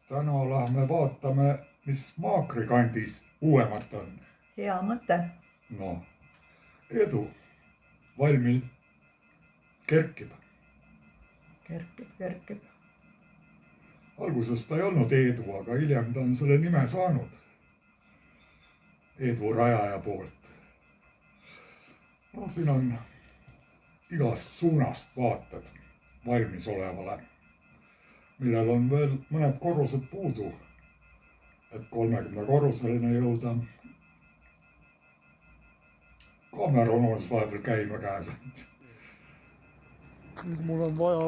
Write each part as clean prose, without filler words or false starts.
täna lähme vaatame, mis Maakri kandis uuemat on. Hea mõte. No, Eedu valmil kerkib. Kerkib. Alguses ta ei olnud Eedu, aga hiljem ta on selle nime saanud. Eedu rajaja poolt. No siin on igast suunast vaated valmis olevale, millel on veel mõned korrused puudu, et 30 korruseline jõuda. Kaamera on unes vahepeal käima käes. Nüüd mul on vaja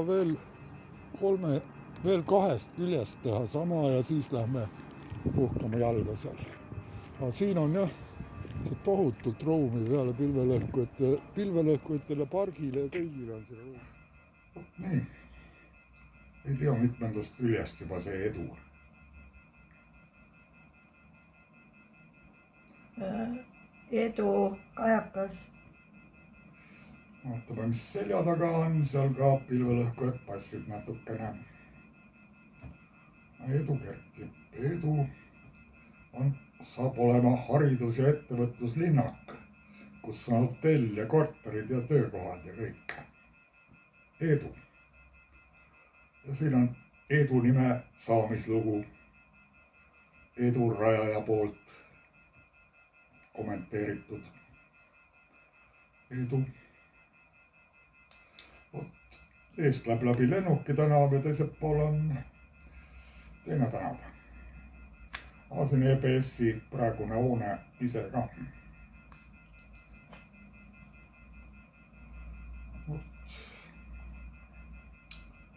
veel kahest küljest teha sama ja siis lähme puhkama jalga seal. Aga siin on jah, see tohutult ruumi peale pilvelõhkujatele, pargile ja kõigile on see ruum. Nii, ei tea mitmendast küljest juba see Edu. Edu kajakas. Vaatame, mis selja taga on, seal ka pilvelõhkujad passid natukene. Edu kerkib. Edu saab olema haridus- ja ettevõtluslinnak, kus on hotell ja korterid ja töökohad ja kõik. Edu. Ja siin on Edu nime saamislugu Edu rajaja poolt kommenteeritud. Edu. Eest läheb läbi Lennuki tänav ja teiselt pool on teine tänav. Siin EBS-i praegune hoone ise ka.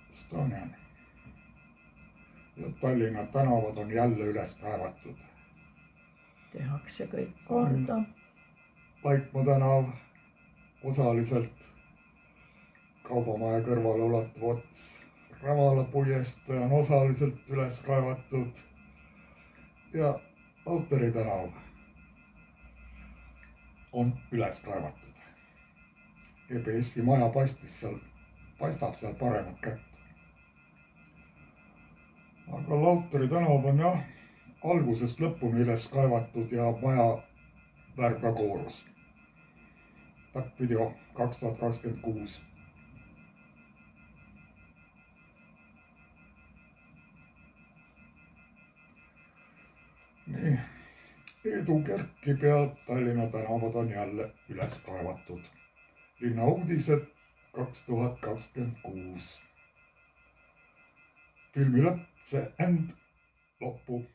Estonian. Ja Tallinna tänavad on jälle üles kaevatud. Tehakse kõik korda. Laikmaa tänav osaliselt kaubamaja kõrvale ulatuv ots. Ravala puiestee on osaliselt üles kaevatud ja Lauteri tänav on üles kaevatud. EBS-i maja paistab seal paremat kätt. Aga Lauteri tänav on jah algusest lõpuni üles kaevatud ja maja värv ka koorus. Video 2026. Nii, Edu kerkib ja Tallinna tänavad on jälle üles kaevatud. Linna uudised 2026. Filmi lõpp, see end loppu.